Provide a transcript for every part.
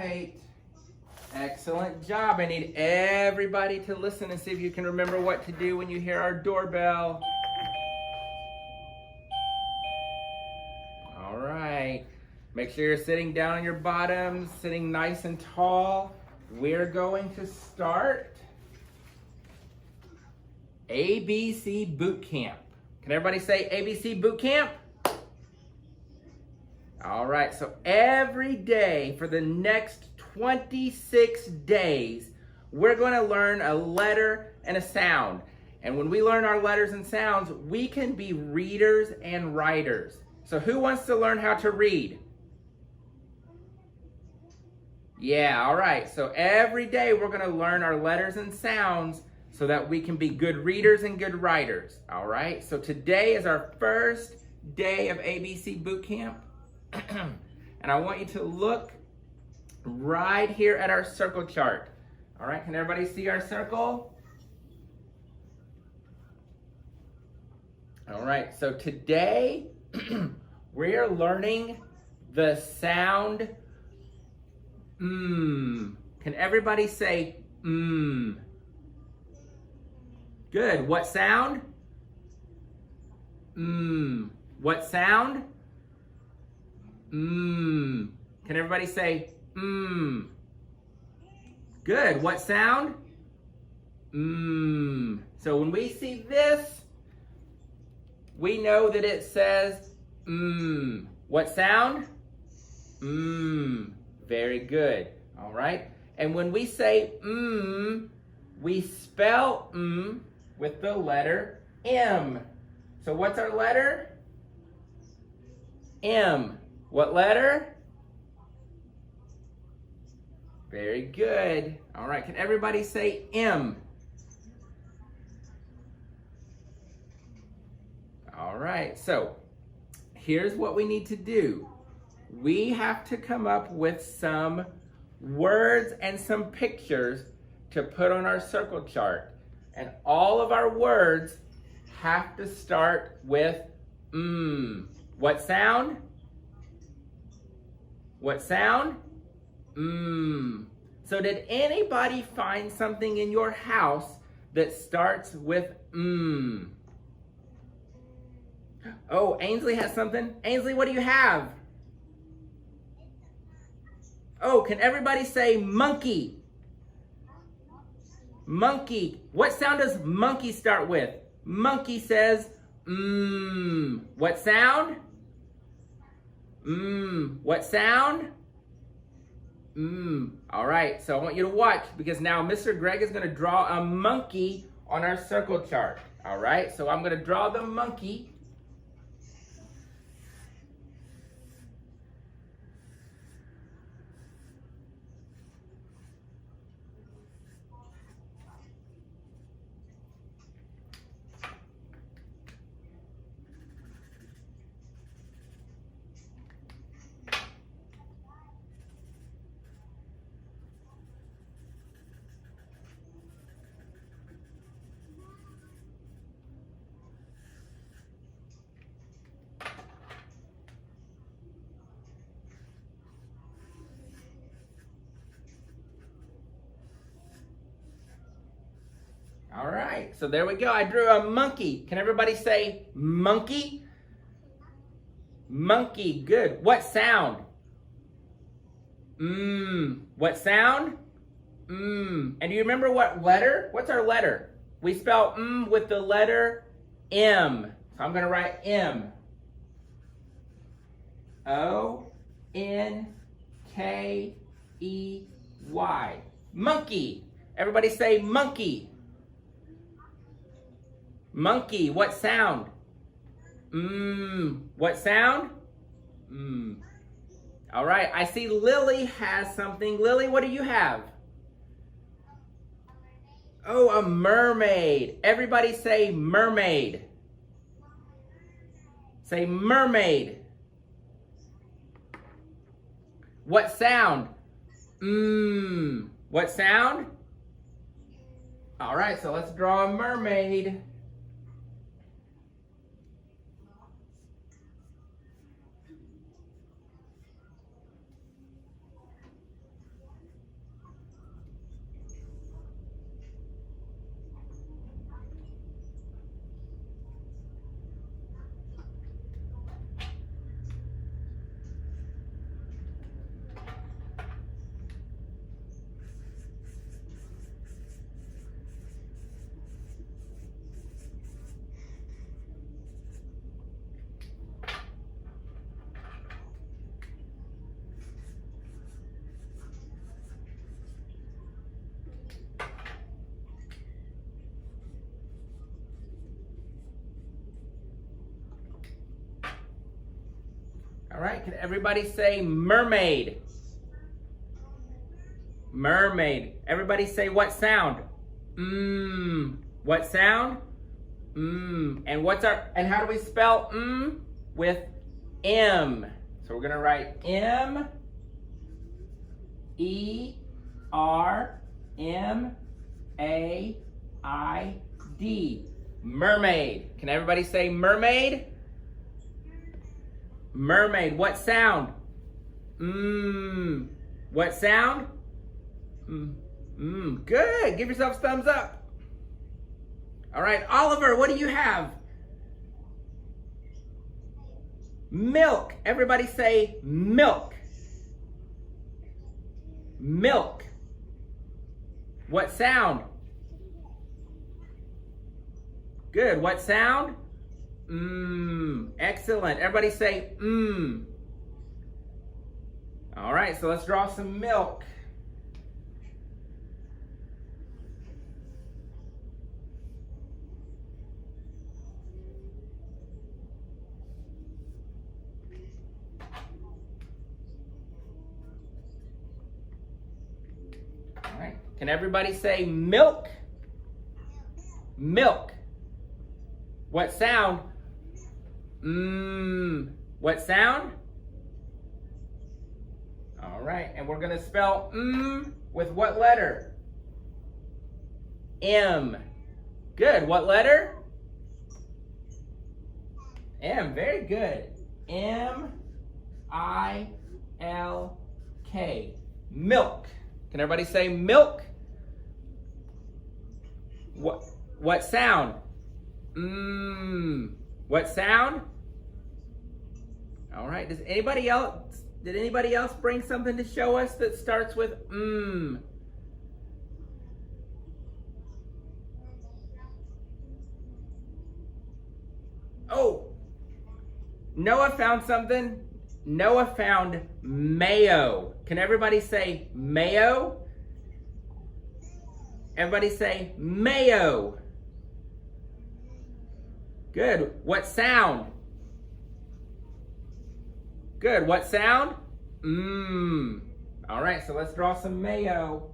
right. Excellent job. I need everybody to listen and see if you can remember what to do when you hear our doorbell. All right. Make sure you're sitting down on your bottoms, sitting nice and tall. We're going to start ABC BOOTCAMP. Can everybody say ABC BOOTCAMP? All right, so every day for the next 26 days, we're going to learn a letter and a sound. And when we learn our letters and sounds, we can be readers and writers. So who wants to learn how to read? Yeah, all right. So every day we're going to learn our letters and sounds so that we can be good readers and good writers. All right. So today is our first day of ABC BOOTCAMP. And I want you to look right here at our circle chart. All right. Can everybody see our circle? All right. So today we're learning the sound mm. Can everybody say mm? Good. What sound? Mm. What sound? Mm. Can everybody say mm? Good. What sound? Mm. So when we see this, we know that it says mm. What sound? Mm. Very good. All right. And when we say we spell with the letter M. So what's our letter? M. What letter? Very good. All right. Can everybody say M? All right. So here's what we need to do. We have to come up with some words and some pictures to put on our circle chart. And all of our words have to start with What sound? What sound? So did anybody find something in your house that starts with Oh, Ainsley has something. Ainsley, what do you have? Oh, can everybody say monkey? Monkey. What sound does monkey start with? Monkey says What sound? What sound? All right, so I want you to watch because now Mr. Greg is going to draw a monkey on our circle chart. All right, so I'm going to draw the monkey. All right, so there we go. I drew a monkey. Can everybody say monkey? Monkey, good. What sound? What sound? And do you remember what letter? What's our letter? We spell with the letter M. So I'm going to write M. O-N-K-E-Y. Monkey. Everybody say monkey. Monkey, what sound? What sound? All right, I see Lily has something. Lily, what do you have? Oh, a mermaid. Everybody say mermaid. Say mermaid. What sound? What sound? All right, so let's draw a mermaid. All right, can everybody say mermaid? Mermaid. Everybody say what sound? What sound? And and how do we spell with M? So we're gonna write M-E-R-M-A-I-D. Mermaid. Can everybody say mermaid? Mermaid. What sound? What sound? Good. Give yourselves thumbs up. All right, Oliver, what do you have? Milk. Everybody say milk. Milk. What sound? Good. What sound? Excellent. Everybody say All right, so let's draw some milk. All right, can everybody say milk? Milk. What sound? What sound? All right, and we're going to spell with what letter? M. Good. What letter? M. Very good. M-I-L-K. Milk. Can everybody say milk? What sound? What sound? All right. Did anybody else bring something to show us that starts with Oh, Noah found something. Noah found mayo. Can everybody say mayo? Everybody say mayo. Good. What sound? Good. What sound? All right, so let's draw some mayo.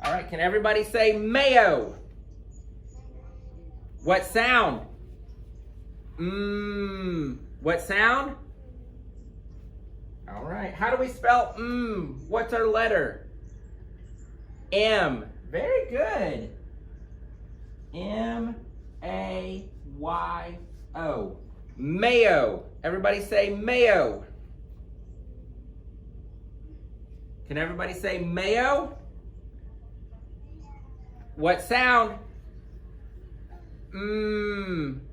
All right, can everybody say mayo? What sound? What sound? All right, how do we spell What's our letter? M. Very good. M-A-Y-O. Mayo. Everybody say mayo. Can everybody say mayo? What sound?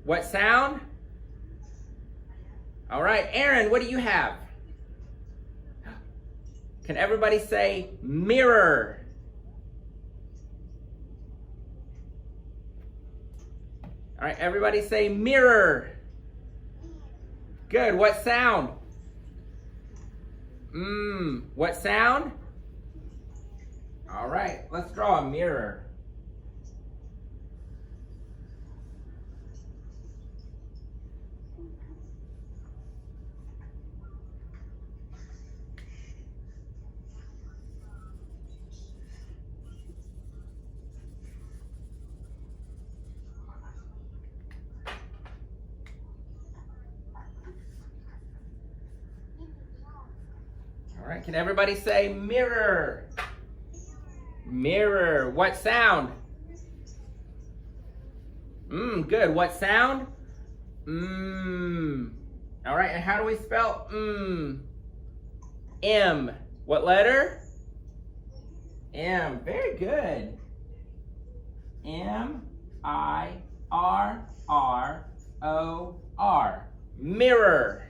What sound? All right, Aaron, what do you have? Can everybody say mirror? All right, everybody say mirror. Good, what sound? What sound? All right, let's draw a mirror. All right, can everybody say mirror? Mirror. What sound? Good. What sound? All right, and how do we spell M. What letter? M. Very good. M-I-R-R-O-R. Mirror.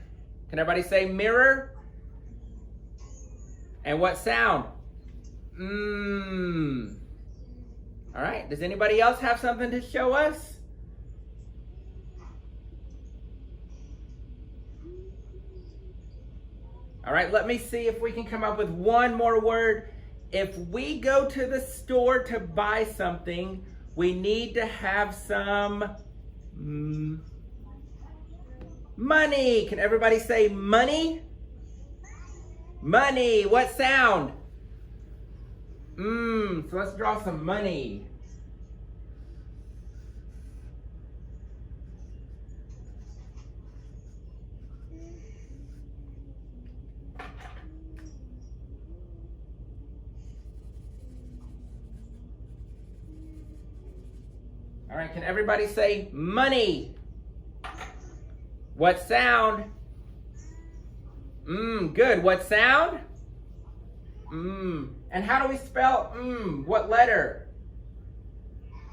Can everybody say mirror? And what sound? All right, does anybody else have something to show us? All right, let me see if we can come up with one more word. If we go to the store to buy something, we need to have some money. Can everybody say money? Money. What sound? So let's draw some money. All right, can everybody say money? What sound? Good. What sound? And how do we spell what letter?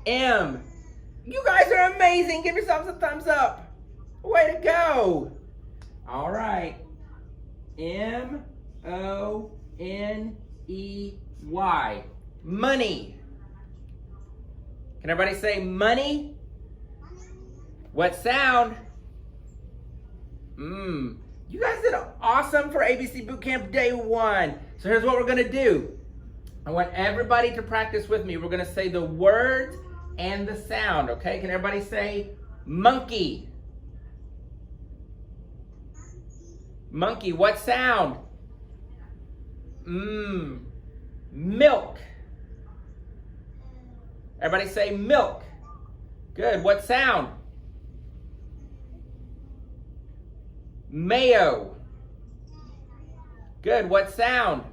M. You guys are amazing. Give yourselves a thumbs up. Way to go. All right. M-O-N-E-Y. Money. Can everybody say money? What sound? You guys did awesome for ABC Bootcamp Day 1. So here's what we're going to do. I want everybody to practice with me. We're going to say the words and the sound, okay? Can everybody say monkey? Monkey, what sound? Milk. Everybody say milk. Good, what sound? Mayo. Good, what sound?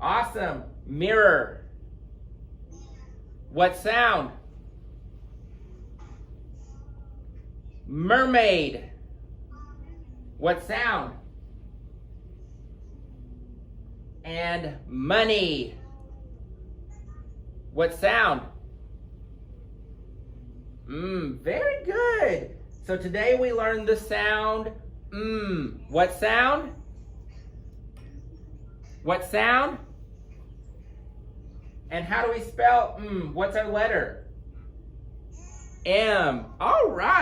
Awesome. Mirror. What sound? Mermaid. What sound? And money. What sound? Very good. So today we learned the sound What sound? What sound? And how do we spell what's our letter? M. All right.